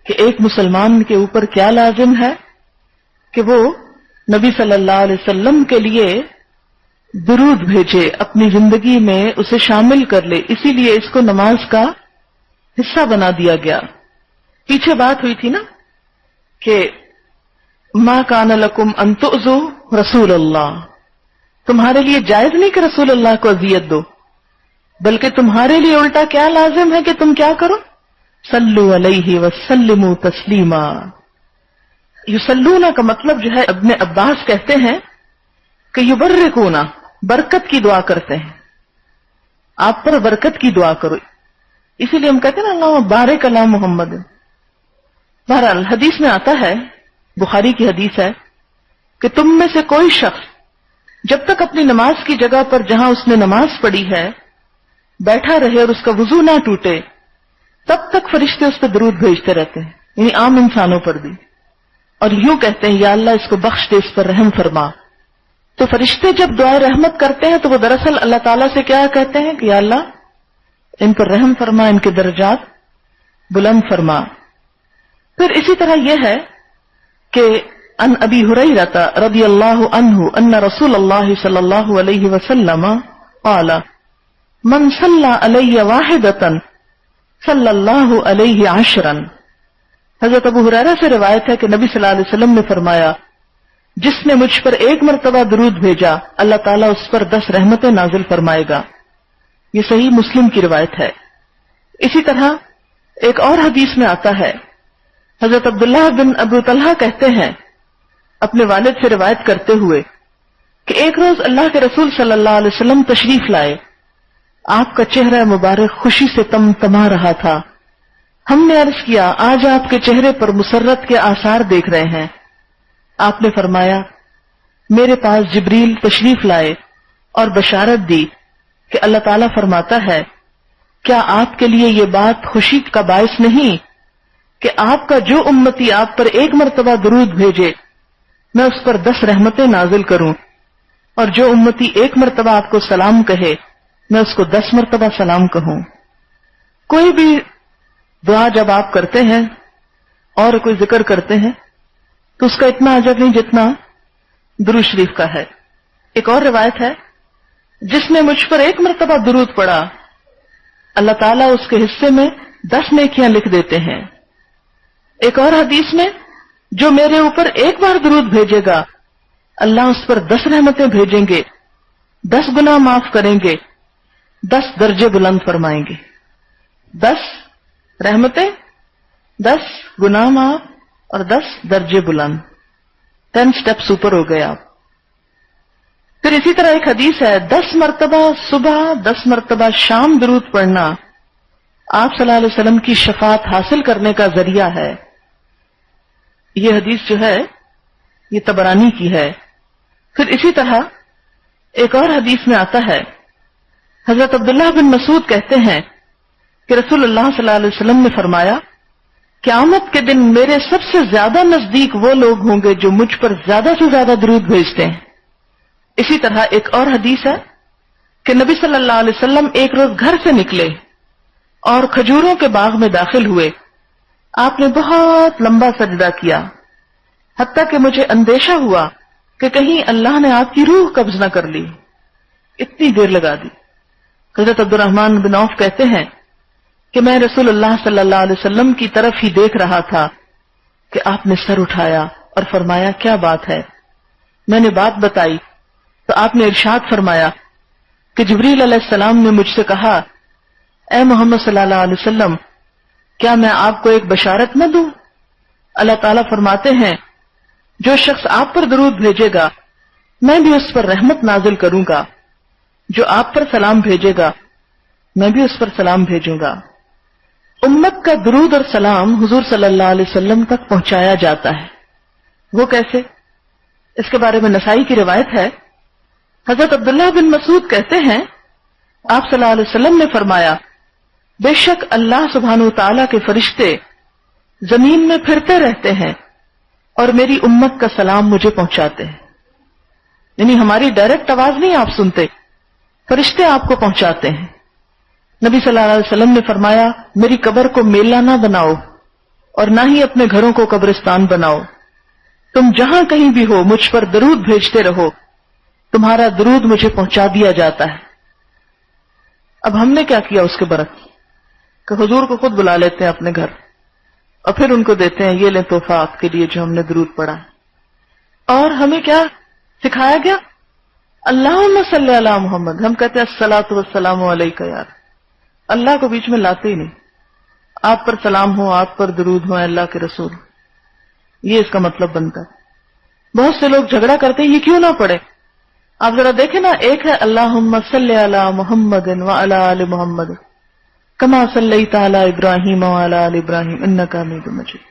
کہ ایک مسلمان کے اوپر کیا لازم ہے کہ وہ نبی صلی اللہ علیہ وسلم کے لیے درود بھیجے، اپنی زندگی میں اسے شامل کر لے. اسی لیے اس کو نماز کا حصہ بنا دیا گیا. پیچھے بات ہوئی تھی نا کہ ما کان لکم ان تؤذوا رسول اللہ، تمہارے لیے جائز نہیں کہ رسول اللہ کو اذیت دو، بلکہ تمہارے لیے الٹا کیا لازم ہے کہ تم کیا کرو، صلو علیہ وسلموا تسلیما. یصلون کا مطلب جو ہے ابن عباس کہتے ہیں کہ یبرکون، برکت کی دعا کرتے ہیں، آپ پر برکت کی دعا کرو. اسی لیے ہم کہتے ہیں نا اللہ بارک علی محمد. بہرحال حدیث میں آتا ہے، بخاری کی حدیث ہے کہ تم میں سے کوئی شخص جب تک اپنی نماز کی جگہ پر جہاں اس نے نماز پڑھی ہے بیٹھا رہے اور اس کا وضو نہ ٹوٹے، تب تک فرشتے اس پہ درود بھیجتے رہتے ہیں، یعنی عام انسانوں پر بھی، اور یوں کہتے ہیں یا اللہ اس کو بخش دے، اس پر رحم فرما. تو فرشتے جب دعائے رحمت کرتے ہیں تو وہ دراصل اللہ تعالیٰ سے کیا کہتے ہیں کہ یا اللہ ان پر رحم فرما، ان کے درجات بلند فرما. پھر اسی طرح یہ ہے کہ ان ابی ہریرہ رضی اللہ عنہ ان رسول اللہ صلی اللہ علیہ وسلم قال من صلی علی واحدۃ صلی اللہ علیہ عشرا. حضرت ابو ہریرہ سے روایت ہے کہ نبی صلی اللہ علیہ وسلم نے فرمایا جس نے مجھ پر ایک مرتبہ درود بھیجا اللہ تعالیٰ اس پر 10 رحمتیں نازل فرمائے گا. یہ صحیح مسلم کی روایت ہے. اسی طرح ایک اور حدیث میں آتا ہے، حضرت عبداللہ بن ابو طلحہ کہتے ہیں اپنے والد سے روایت کرتے ہوئے کہ ایک روز اللہ کے رسول صلی اللہ علیہ وسلم تشریف لائے، آپ کا چہرہ مبارک خوشی سے تمتما رہا تھا. ہم نے عرض کیا آج آپ کے چہرے پر مسرت کے آثار دیکھ رہے ہیں. آپ نے فرمایا میرے پاس جبریل تشریف لائے اور بشارت دی کہ اللہ تعالیٰ فرماتا ہے کیا آپ کے لیے یہ بات خوشی کا باعث نہیں کہ آپ کا جو امتی آپ پر ایک مرتبہ درود بھیجے میں اس پر 10 رحمتیں نازل کروں، اور جو امتی ایک مرتبہ آپ کو سلام کہے میں اس کو 10 مرتبہ سلام کہوں. کوئی بھی دعا جب آپ کرتے ہیں اور کوئی ذکر کرتے ہیں تو اس کا اتنا اجر نہیں جتنا درود شریف کا ہے. ایک اور روایت ہے جس نے مجھ پر ایک مرتبہ درود پڑھا اللہ تعالیٰ اس کے حصے میں 10 نیکیاں لکھ دیتے ہیں. ایک اور حدیث میں جو میرے اوپر ایک بار درود بھیجے گا اللہ اس پر 10 رحمتیں بھیجیں گے، 10 گناہ معاف کریں گے، 10 درجے بلند فرمائیں گے. 10 رحمتیں، 10 گناہ معاف اور 10 درجے بلند. 10 سٹیپس اوپر ہو گئے آپ. پھر اسی طرح ایک حدیث ہے 10 مرتبہ صبح 10 مرتبہ شام درود پڑھنا آپ صلی اللہ علیہ وسلم کی شفاعت حاصل کرنے کا ذریعہ ہے. یہ حدیث جو ہے یہ طبرانی کی ہے. پھر اسی طرح ایک اور حدیث میں آتا ہے حضرت عبداللہ بن مسعود کہتے ہیں کہ رسول اللہ صلی اللہ علیہ وسلم نے فرمایا قیامت کے دن میرے سب سے زیادہ نزدیک وہ لوگ ہوں گے جو مجھ پر زیادہ سے زیادہ درود بھیجتے ہیں. اسی طرح ایک اور حدیث ہے کہ نبی صلی اللہ علیہ وسلم ایک روز گھر سے نکلے اور کھجوروں کے باغ میں داخل ہوئے. آپ نے بہت لمبا سجدہ کیا حتیٰ کہ مجھے اندیشہ ہوا کہ کہیں اللہ نے آپ کی روح قبض نہ کر لی، اتنی دیر لگا دی. حضرت عبد الرحمن بن عوف کہتے ہیں کہ میں رسول اللہ صلی اللہ علیہ وسلم کی طرف ہی دیکھ رہا تھا کہ آپ نے سر اٹھایا اور فرمایا کیا بات ہے. میں نے بات بتائی تو آپ نے ارشاد فرمایا کہ جبریل علیہ السلام نے مجھ سے کہا اے محمد صلی اللہ علیہ وسلم کیا میں آپ کو ایک بشارت نہ دوں؟ اللہ تعالیٰ فرماتے ہیں جو شخص آپ پر درود بھیجے گا میں بھی اس پر رحمت نازل کروں گا، جو آپ پر سلام بھیجے گا میں بھی اس پر سلام بھیجوں گا. امت کا درود اور سلام حضور صلی اللہ علیہ وسلم تک پہنچایا جاتا ہے. وہ کیسے؟ اس کے بارے میں نسائی کی روایت ہے حضرت عبداللہ بن مسعود کہتے ہیں آپ صلی اللہ علیہ وسلم نے فرمایا بے شک اللہ سبحانہ وتعالی کے فرشتے زمین میں پھرتے رہتے ہیں اور میری امت کا سلام مجھے پہنچاتے ہیں. یعنی ہماری ڈائریکٹ آواز نہیں آپ سنتے، فرشتے آپ کو پہنچاتے ہیں. نبی صلی اللہ علیہ وسلم نے فرمایا میری قبر کو میلہ نہ بناؤ اور نہ ہی اپنے گھروں کو قبرستان بناؤ، تم جہاں کہیں بھی ہو مجھ پر درود بھیجتے رہو، تمہارا درود مجھے پہنچا دیا جاتا ہے۔ اب ہم نے کیا کیا اس کے برعکس کہ حضور کو خود بلا لیتے ہیں اپنے گھر اور پھر ان کو دیتے ہیں یہ لیں تحفہ آپ کے لیے جو ہم نے درود پڑھا۔ اور ہمیں کیا سکھایا گیا؟ اللہم صلی علی محمد، ہم کہتے ہیں الصلاۃ والسلام علیکہ یار، اللہ کو بیچ میں لاتے ہی نہیں، آپ پر سلام ہو، آپ پر درود ہو اللہ کے رسول، یہ اس کا مطلب بنتا ہے۔ بہت سے لوگ جھگڑا کرتے ہیں یہ کیوں نہ پڑھے؟ آپ ذرا دیکھیں نا، ایک ہے اللہم صلی علی محمد وعلی آل محمد کما صلیت علی ابراہیم وعلی آل ابراہیم انک حمید مجید،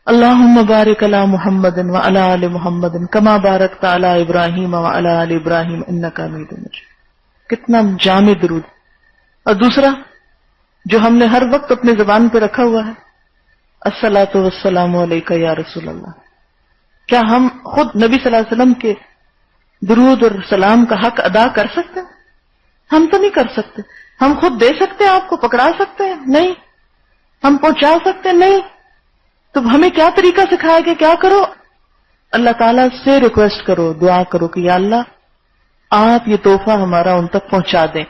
اللہم بارک علی محمد وعلی آل محمد کما بارکت علی ابراہیم وعلی آل ابراہیم انک حمید مجید، کتنا جامع درود۔ اور دوسرا جو ہم نے ہر وقت اپنے زبان پہ رکھا ہوا ہے، الصلاۃ والسلام علیکہ یا رسول اللہ، کیا ہم خود نبی صلی اللہ علیہ وسلم کے درود اور سلام کا حق ادا کر سکتے ہیں؟ ہم تو نہیں کر سکتے۔ ہم خود دے سکتے ہیں، آپ کو پکڑا سکتے ہیں؟ نہیں۔ ہم پہنچا سکتے ہیں؟ نہیں۔ تو ہمیں کیا طریقہ سکھایا کہ کیا کرو؟ اللہ تعالیٰ سے ریکویسٹ کرو، دعا کرو کہ یا اللہ آپ یہ تحفہ ہمارا ان تک پہنچا دیں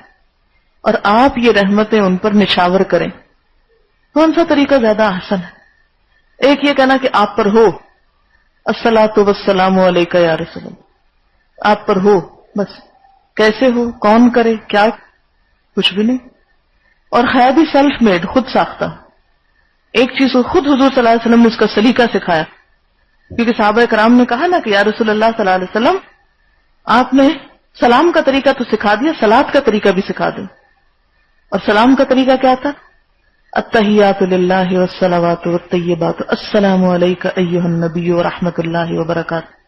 اور آپ یہ رحمتیں ان پر نچھاور کریں۔ کون سا طریقہ زیادہ احسن ہے؟ ایک یہ کہنا کہ آپ پر ہو الصلاۃ والسلام علیکہ یا رسول اللہ، آپ پر ہو، بس کیسے ہو، کون کرے، کیا، کچھ بھی نہیں۔ اور ہے بھی سیلف میڈ، خود ساختہ۔ ایک چیز کو خود حضور صلی اللہ علیہ وسلم نے اس کا سلیقہ سکھایا، کیونکہ صحابہ کرام نے کہا نا کہ یا رسول اللہ صلی اللہ علیہ وسلم آپ نے سلام کا طریقہ تو سکھا دیا، صلات کا طریقہ بھی سکھا دیں۔ اور سلام کا طریقہ کیا تھا؟ التحیات للہ والصلوات والطیبات السلام علیکہ ایھا النبی ورحمۃ اللہ وبرکاتہ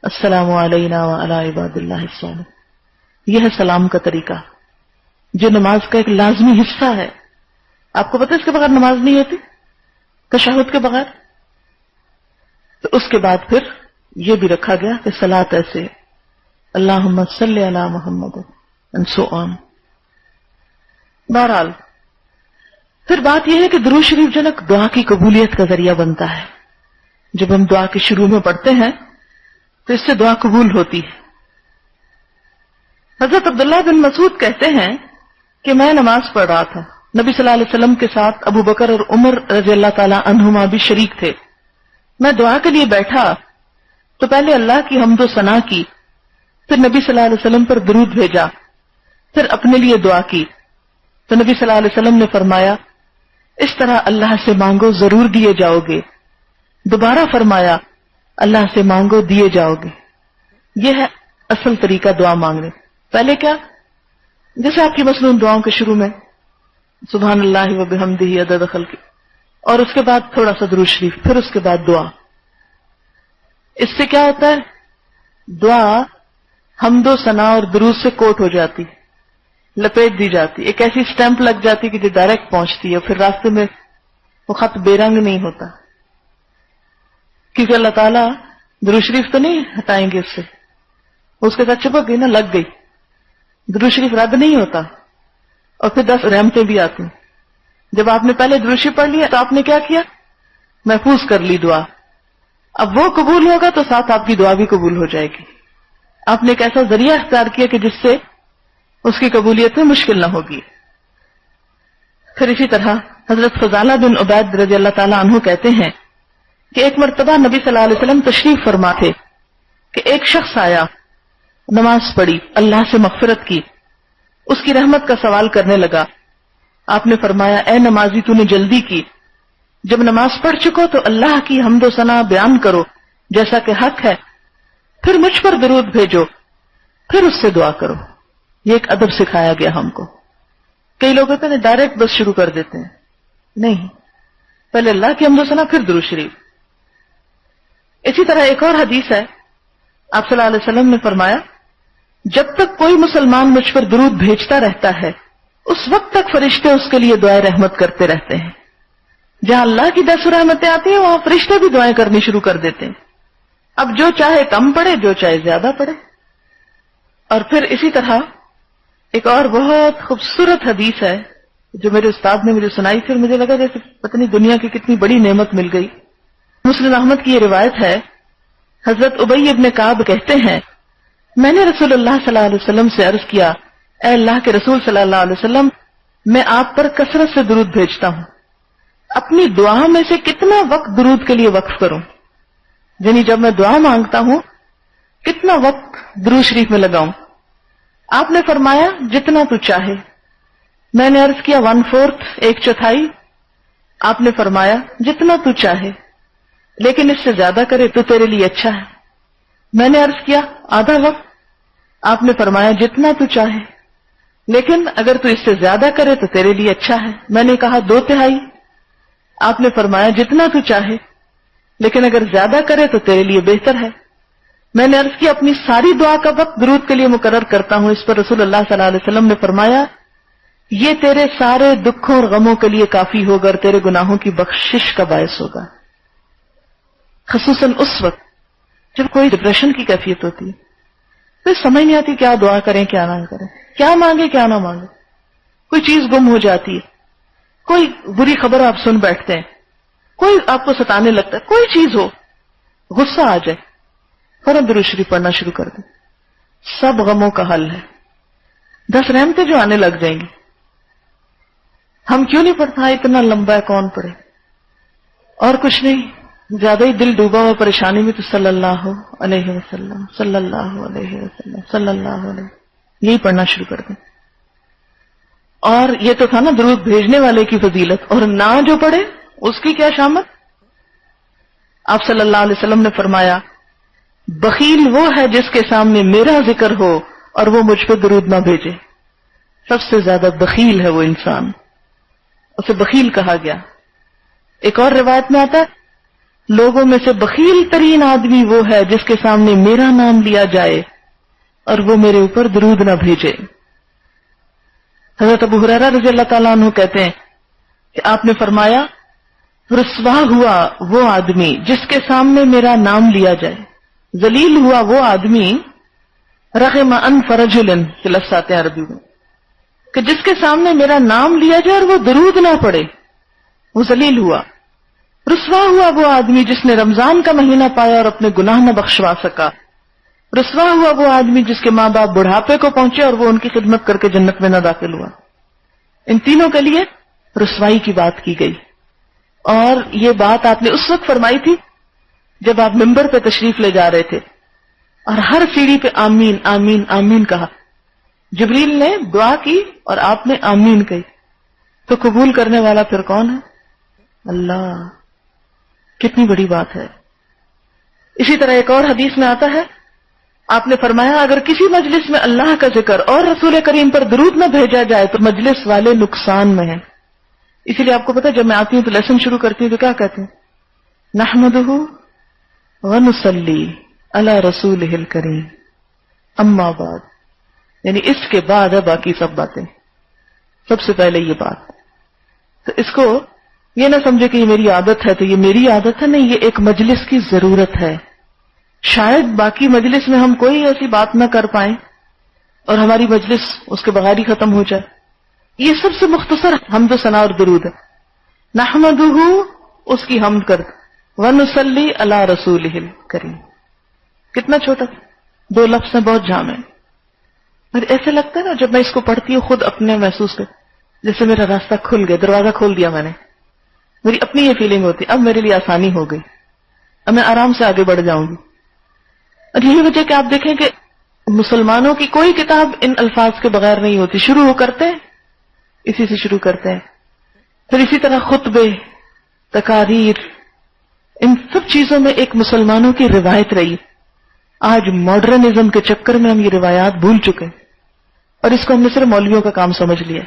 السلام علینا وعلی عباد اللہ الصالحین۔ یہ ہے سلام کا طریقہ جو نماز کا ایک لازمی حصہ ہے۔ آپ کو پتہ ہے اس کے بغیر نماز نہیں ہوتی، تشہد کے بغیر۔ تو اس کے بعد پھر یہ بھی رکھا گیا کہ صلاۃ ایسے اللہم صلی علی محمد and so on۔ بہرحال پھر بات یہ ہے کہ درود شریف جنک دعا کی قبولیت کا ذریعہ بنتا ہے۔ جب ہم دعا کے شروع میں پڑھتے ہیں تو اس سے دعا قبول ہوتی ہے۔ حضرت عبداللہ بن مسعود کہتے ہیں کہ میں نماز پڑھ رہا تھا، نبی صلی اللہ علیہ وسلم کے ساتھ ابو بکر اور عمر رضی اللہ تعالی عنہما بھی شریک تھے۔ میں دعا کے لیے بیٹھا تو پہلے اللہ کی حمد و ثنا کی، پھر نبی صلی اللہ علیہ وسلم پر درود بھیجا، پھر اپنے لیے دعا کی۔ تو نبی صلی اللہ علیہ وسلم نے فرمایا اس طرح اللہ سے مانگو ضرور دیے جاؤ گے۔ دوبارہ فرمایا اللہ سے مانگو دیے جاؤ گے۔ یہ ہے اصل طریقہ دعا مانگنے۔ پہلے کیا؟ جیسے آپ کی مصنون دعاؤں کے شروع میں سبحان اللہ و بحمدہ عدد خلقہ، اور اس کے بعد تھوڑا سا درود شریف، پھر اس کے بعد دعا۔ اس سے کیا ہوتا ہے؟ دعا حمد و ثنا اور درود سے کوٹ ہو جاتی، لپیٹ دی جاتی، ایک ایسی سٹیمپ لگ جاتی کہ جو ڈائریکٹ پہنچتی ہے، پھر راستے میں وہ خط بے رنگ نہیں ہوتا، کیونکہ اللہ تعالیٰ درود شریف تو نہیں ہٹائیں گے اس سے، اس کے ساتھ چپک گئی نا، لگ گئی۔ درود شریف رد نہیں ہوتا، اور پھر 10 رحمتیں بھی آتی ہیں۔ جب آپ نے پہلے درود شریف پڑھ لیا تو آپ نے کیا کیا؟ محفوظ کر لی دعا۔ اب وہ قبول ہوگا تو ساتھ آپ کی دعا بھی قبول ہو جائے گی۔ آپ نے ایک ایسا ذریعہ اختیار کیا کہ جس سے اس کی قبولیت میں مشکل نہ ہوگی۔ پھر اسی طرح حضرت فضالہ بن عبید رضی اللہ تعالیٰ عنہ کہتے ہیں کہ ایک مرتبہ نبی صلی اللہ علیہ وسلم تشریف فرما تھے کہ ایک شخص آیا، نماز پڑھی، اللہ سے مغفرت کی، اس کی رحمت کا سوال کرنے لگا۔ آپ نے فرمایا اے نمازی تو نے جلدی کی، جب نماز پڑھ چکو تو اللہ کی حمد و ثنا بیان کرو جیسا کہ حق ہے، پھر مجھ پر درود بھیجو، پھر اس سے دعا کرو۔ یہ ایک ادب سکھایا گیا ہم کو۔ کئی لوگ کہتے ہیں ڈائریکٹ بس شروع کر دیتے ہیں، نہیں، پہلے اللہ کی حمد و ثنا پھر درود شریف۔ اسی طرح ایک اور حدیث ہے، آپ صلی اللہ علیہ وسلم نے فرمایا جب تک کوئی مسلمان مجھ پر درود بھیجتا رہتا ہے اس وقت تک فرشتے اس کے لیے دعائیں رحمت کرتے رہتے ہیں۔ جہاں اللہ کی 10 رحمتیں آتی ہیں وہاں فرشتے بھی دعائیں کرنی شروع کر دیتے ہیں۔ اب جو چاہے کم پڑھے، جو چاہے زیادہ پڑھے۔ اور پھر اسی طرح ایک اور بہت خوبصورت حدیث ہے جو میرے استاد نے مجھے سنائی تھی اور مجھے لگا جیسے پتہ نہیں دنیا کی کتنی بڑی نعمت مل گئی. مسلم احمد کی یہ روایت ہے. حضرت ابی ابن کعب کہتے ہیں میں نے رسول اللہ صلی اللہ علیہ وسلم سے عرض کیا اے اللہ کے رسول صلی اللہ علیہ وسلم میں آپ پر کثرت سے درود بھیجتا ہوں, اپنی دعا میں سے کتنا وقت درود کے لیے وقف کروں؟ یعنی جب میں دعا مانگتا ہوں کتنا وقت درود شریف میں لگاؤں؟ آپ نے فرمایا جتنا تو چاہے. میں نے عرض کیا 1/4 ایک چوتھائی؟ آپ نے فرمایا جتنا تو چاہے لیکن اس سے زیادہ کرے تو تیرے لیے اچھا ہے. میں نے عرض کیا آدھا وقت؟ آپ نے فرمایا جتنا تو چاہے لیکن اگر تو اس سے زیادہ کرے تو تیرے لیے اچھا ہے. میں نے کہا 2/3. آپ نے فرمایا جتنا تو چاہے لیکن اگر زیادہ کرے تو تیرے لیے بہتر ہے. میں نے عرض کیا اپنی ساری دعا کا وقت درود کے لیے مقرر کرتا ہوں. اس پر رسول اللہ صلی اللہ علیہ وسلم نے فرمایا یہ تیرے سارے دکھوں اور غموں کے لیے کافی ہوگا اور تیرے گناہوں کی بخشش کا باعث ہوگا. خصوصاً اس وقت جب کوئی ڈپریشن کی کیفیت ہوتی ہے تو سمجھ نہیں آتی کیا دعا کریں کیا نہ کریں, کیا مانگے کیا نہ مانگے. کوئی چیز گم ہو جاتی ہے, کوئی بری خبر آپ سن بیٹھتے ہیں, کوئی آپ کو ستانے لگتا ہے, کوئی چیز ہو, غصہ آ جائے, فوراً درود شریف پڑھنا شروع کر دیں. سب غموں کا حل ہے. 10 رحمتیں جو آنے لگ جائیں گی. ہم کیوں نہیں پڑھتا اتنا لمبا ہے کون پڑھے؟ اور کچھ نہیں, زیادہ ہی دل ڈوبا ہوا پریشانی میں تو صلی اللہ علیہ وسلم صلی اللہ علیہ وسلم صلی اللہ علیہ یہی پڑھنا شروع کر دیں. اور یہ تو تھا نا درود بھیجنے والے کی فضیلت, اور نہ جو پڑھے اس کی کیا شامت. آپ صلی اللہ علیہ وسلم نے فرمایا بخیل وہ ہے جس کے سامنے میرا ذکر ہو اور وہ مجھ پہ درود نہ بھیجے. سب سے زیادہ بخیل ہے وہ انسان, اسے بخیل کہا گیا. ایک اور روایت میں آتا ہے لوگوں میں سے بخیل ترین آدمی وہ ہے جس کے سامنے میرا نام لیا جائے اور وہ میرے اوپر درود نہ بھیجے. حضرت ابو ہریرہ رضی اللہ تعالیٰ عنہ کہتے ہیں کہ آپ نے فرمایا رسوا ہوا وہ آدمی جس کے سامنے میرا نام لیا جائے, ذلیل ہوا وہ آدمی, رغم انف رجل کے لفظ آتے ہیں عربی میں, کہ جس کے سامنے میرا نام لیا جائے اور وہ درود نہ پڑے, وہ ذلیل ہوا. رسوا ہوا وہ آدمی جس نے رمضان کا مہینہ پایا اور اپنے گناہ نہ بخشوا سکا. رسوا ہوا وہ آدمی جس کے ماں باپ بڑھاپے کو پہنچے اور وہ ان کی خدمت کر کے جنت میں نہ داخل ہوا. ان تینوں کے لیے رسوائی کی بات کی گئی. اور یہ بات آپ نے اس وقت فرمائی تھی جب آپ ممبر پہ تشریف لے جا رہے تھے اور ہر سیڑھی پہ آمین آمین آمین کہا. جبریل نے دعا کی اور آپ نے آمین کہی, تو قبول کرنے والا پھر کون ہے؟ اللہ. کتنی بڑی بات ہے. اسی طرح ایک اور حدیث میں آتا ہے آپ نے فرمایا اگر کسی مجلس میں اللہ کا ذکر اور رسول کریم پر درود نہ بھیجا جائے تو مجلس والے نقصان میں ہیں. اسی لیے آپ کو پتا جب میں آتی ہوں تو لیسن شروع کرتی ہوں تو کیا کہتے ہیں؟ نحمدہ ونصلی علی رسولہ الکریم اما بعد. یعنی اس کے بعد ہے باقی سب باتیں, سب سے پہلے یہ بات. تو اس کو یہ نہ سمجھے کہ یہ میری عادت ہے تو یہ میری عادت ہے, نہیں, یہ ایک مجلس کی ضرورت ہے. شاید باقی مجلس میں ہم کوئی ایسی بات نہ کر پائیں اور ہماری مجلس اس کے بغیر ہی ختم ہو جائے. یہ سب سے مختصر حمد و ثنا اور درود ہے. نحمدہ اس کی حمد کر, ونصلی علی رسولہ الکریم. کتنا چھوٹا, 2 لفظ ہیں, بہت جامع. اور ایسے لگتا ہے نا جب میں اس کو پڑھتی ہوں خود اپنے محسوس کر جیسے میرا راستہ کھل گیا, دروازہ کھول دیا میں نے. میری اپنی یہ فیلنگ ہوتی اب میرے لیے آسانی ہو گئی, اب میں آرام سے آگے بڑھ جاؤں گی. اور یہی وجہ کہ آپ دیکھیں کہ مسلمانوں کی کوئی کتاب ان الفاظ کے بغیر نہیں ہوتی. شروع کرتے ہیں اسی سے شروع کرتے ہیں. پھر اسی طرح خطبے, تقاریر, ان سب چیزوں میں ایک مسلمانوں کی روایت رہی. آج ماڈرنزم کے چکر میں ہم یہ روایات بھول چکے اور اس کو ہم نے صرف مولویوں کا کام سمجھ لیا.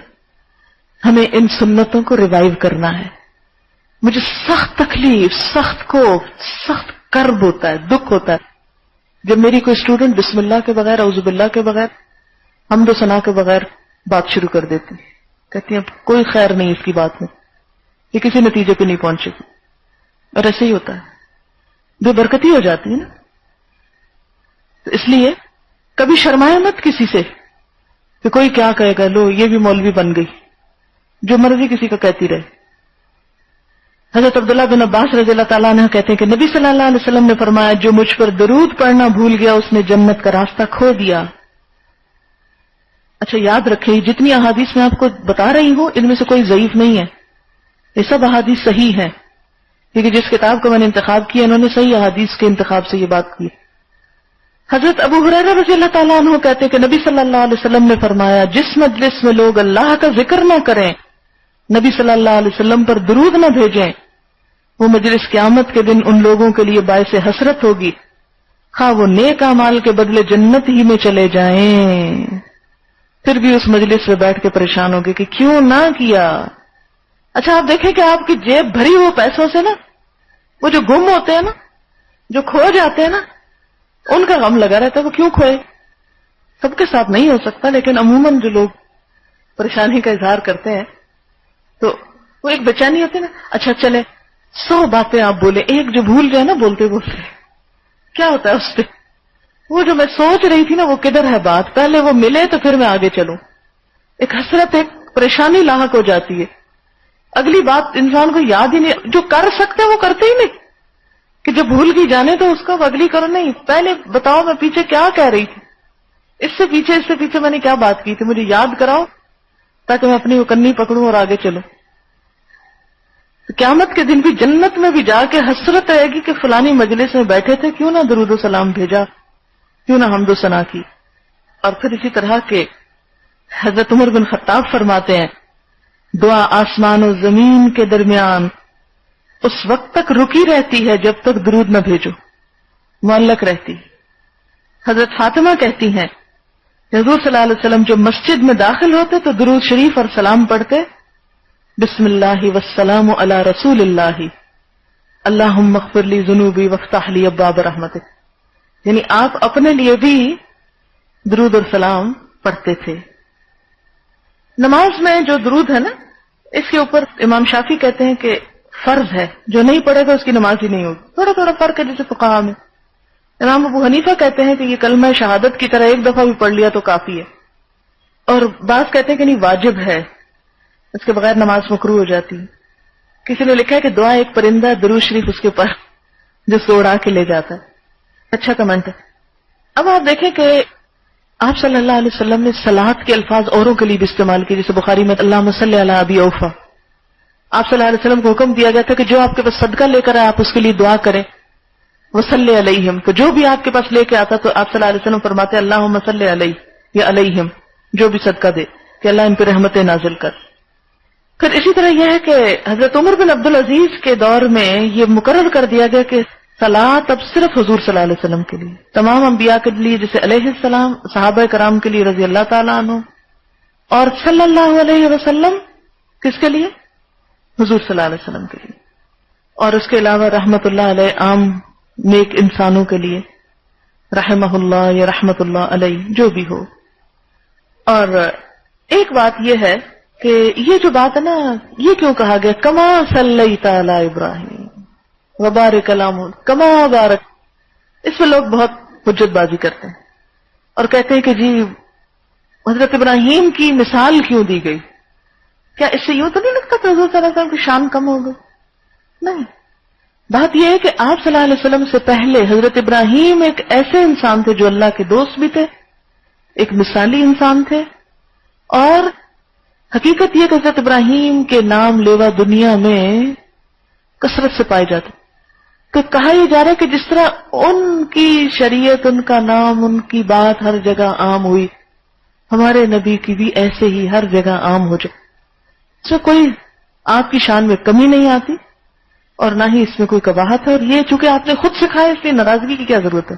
ہمیں ان سنتوں کو ریوائیو کرنا ہے. مجھے سخت تکلیف, سخت خوف, سخت کرب ہوتا ہے, دکھ ہوتا ہے جب میری کوئی اسٹوڈنٹ بسم اللہ کے بغیر, اعوذ باللہ کے بغیر, حمد و ثنا کے بغیر بات شروع کر دیتی. کہتی ہیں کوئی خیر نہیں اس کی بات میں, یہ کسی نتیجے پہ نہیں پہنچے گی. اور ایسے ہی ہوتا ہے, بے برکتی ہو جاتی ہے نا. تو اس لیے کبھی شرمائے مت کسی سے, کہ کوئی کیا کہے گا، لو یہ بھی مولوی بن گئی، جو مرضی کسی کا کہتی رہے۔ حضرت عبداللہ بن عباس رضی اللہ تعالیٰ عنہ کہتے ہیں کہ نبی صلی اللہ علیہ وسلم نے فرمایا جو مجھ پر درود پڑھنا بھول گیا اس نے جنت کا راستہ کھو دیا۔ اچھا یاد رکھیں، جتنی احادیث میں آپ کو بتا رہی ہوں ان میں سے کوئی ضعیف نہیں ہے، یہ سب احادیث صحیح ہیں، کیونکہ جس کتاب کو میں نے انتخاب کیا انہوں نے صحیح احادیث کے انتخاب سے یہ بات کی۔ حضرت ابو ہریرہ رضی اللہ تعالیٰ عنہ کہتے ہیں کہ نبی صلی اللہ علیہ وسلم نے فرمایا جس مجلس میں لوگ اللہ کا ذکر نہ کریں، نبی صلی اللہ علیہ وسلم پر درود نہ بھیجیں، وہ مجلس قیامت کے دن ان لوگوں کے لیے باعث حسرت ہوگی، خواہ وہ نیک اعمال کے بدلے جنت ہی میں چلے جائیں، پھر بھی اس مجلس میں بیٹھ کے پریشان ہوگے کہ کیوں نہ کیا۔ اچھا آپ دیکھیں کہ آپ کی جیب بھری ہو پیسوں سے نا، وہ جو گم ہوتے ہیں نا، جو کھو جاتے ہیں نا، ان کا غم لگا رہتا ہے، وہ کیوں کھوئے؟ سب کے ساتھ نہیں ہو سکتا، لیکن عموماً جو لوگ پریشانی کا اظہار کرتے ہیں تو وہ ایک بے چینی ہوتی ہے نا۔ اچھا چلے 100 باتیں آپ بولے، ایک جو بھول جائے نا بولتے بولتے، کیا ہوتا ہے اس پہ؟ وہ جو میں سوچ رہی تھی نا وہ کدھر ہے بات، پہلے وہ ملے تو پھر میں آگے چلوں، ایک حسرت، ایک پریشانی لاحق ہو جاتی ہے، اگلی بات انسان کو یاد ہی نہیں، جو کر سکتے وہ کرتے ہی نہیں، کہ جو بھول گئی جانے تو اس کا اگلی کرو نہیں، پہلے بتاؤ میں پیچھے کیا کہہ رہی تھی، اس سے پیچھے میں نے کیا بات کی تھی، مجھے یاد کراؤ تاکہ میں اپنی کنی پکڑوں اور آگے چلوں۔ قیامت کے دن بھی جنت میں بھی جا کے حسرت رہے گی کہ فلانی مجلس میں بیٹھے تھے، کیوں نہ درود و سلام بھیجا، کیوں نہ حمد و ثنا کی۔ اور پھر اسی طرح کے حضرت عمر بن خطاب فرماتے ہیں دعا آسمان و زمین کے درمیان اس وقت تک رکی رہتی ہے جب تک درود نہ بھیجو، معلق رہتی۔ حضرت فاطمہ کہتی ہیں کہ حضور صلی اللہ علیہ وسلم جب مسجد میں داخل ہوتے تو درود شریف اور سلام پڑھتے، بسم اللہ والسلام علی رسول اللہ، اللہم اغفر لی ذنوبی وافتح لی ابواب رحمتک، یعنی آپ اپنے لیے بھی درود اور سلام پڑھتے تھے۔ نماز میں جو درود ہے نا، اس کے اوپر امام شافعی کہتے ہیں کہ فرض ہے، جو نہیں پڑھے گا اس کی نماز ہی نہیں ہوگی، تھوڑا تھوڑا فرق ہے جیسے فقہاء میں۔ امام ابو حنیفہ کہتے ہیں کہ یہ کلمہ شہادت کی طرح ایک دفعہ بھی پڑھ لیا تو کافی ہے، اور بعض کہتے ہیں کہ نہیں واجب ہے، اس کے بغیر نماز مکروہ ہو جاتی۔ کسی نے لکھا ہے کہ دعا ایک پرندہ درود شریف اس کے اوپر جو اس کو اڑا کے لے جاتا ہے، اچھا کمنٹ ہے۔ اب آپ دیکھیں کہ آپ صلی اللہ علیہ وسلم نے صلاۃ کے الفاظ اوروں کے لیے بھی استعمال کیے، جیسے بخاری میں اللہم صلی علی ابی اوفا، آپ صلی اللہ علیہ وسلم کو حکم دیا گیا تھا کہ جو آپ کے پاس صدقہ لے کر آئے آپ اس کے لیے دعا کریں، وصلی علیہم، تو جو بھی آپ کے پاس لے کے آتا تو آپ صلی اللہ علیہ وسلم فرماتے اللہم صلی علیہ یا علیہم، جو بھی صدقہ دے کہ اللہ ان پہ رحمتیں نازل کر۔ پھر اسی طرح یہ ہے کہ حضرت عمر بن عبدالعزیز کے دور میں یہ مقرر کر دیا گیا کہ صلاۃ اب صرف حضور صلی اللہ علیہ وسلم کے لیے، تمام انبیاء کے لیے جیسے علیہ السلام، صحابہ کرام کے لیے رضی اللہ تعالیٰ عنہ، اور صلی اللہ علیہ وسلم کس کے لیے؟ حضور صلی اللہ علیہ وسلم کے لیے، اور اس کے علاوہ رحمت اللہ علیہ عام نیک انسانوں کے لیے، رحمہ اللہ یا رحمت اللہ علیہ جو بھی ہو۔ اور ایک بات یہ ہے کہ یہ جو بات ہے نا، یہ کیوں کہا گیا کما صلیت علی ابراہیم وبارک علی کما بارک، اس میں لوگ بہت حجت بازی کرتے ہیں اور کہتے ہیں کہ جی حضرت ابراہیم کی مثال کیوں دی گئی، کیا اس سے یوں تو نہیں لگتا کہ حضور صلی اللہ علیہ وسلم کی شان کم ہو گئی؟ نہیں، بات یہ ہے کہ آپ صلی اللہ علیہ وسلم سے پہلے حضرت ابراہیم ایک ایسے انسان تھے جو اللہ کے دوست بھی تھے، ایک مثالی انسان تھے، اور حقیقت یہ کہ حضرت ابراہیم کے نام لیوا دنیا میں کثرت سے پائے جاتے، کہ کہا یہ جا رہا ہے کہ جس طرح ان کی شریعت، ان کا نام، ان کی بات ہر جگہ عام ہوئی، ہمارے نبی کی بھی ایسے ہی ہر جگہ عام ہو جائے، اس میں کوئی آپ کی شان میں کمی نہیں آتی اور نہ ہی اس میں کوئی قباحت ہے، اور یہ چونکہ آپ نے خود سکھایا اس لیے ناراضگی کی کیا ضرورت ہے۔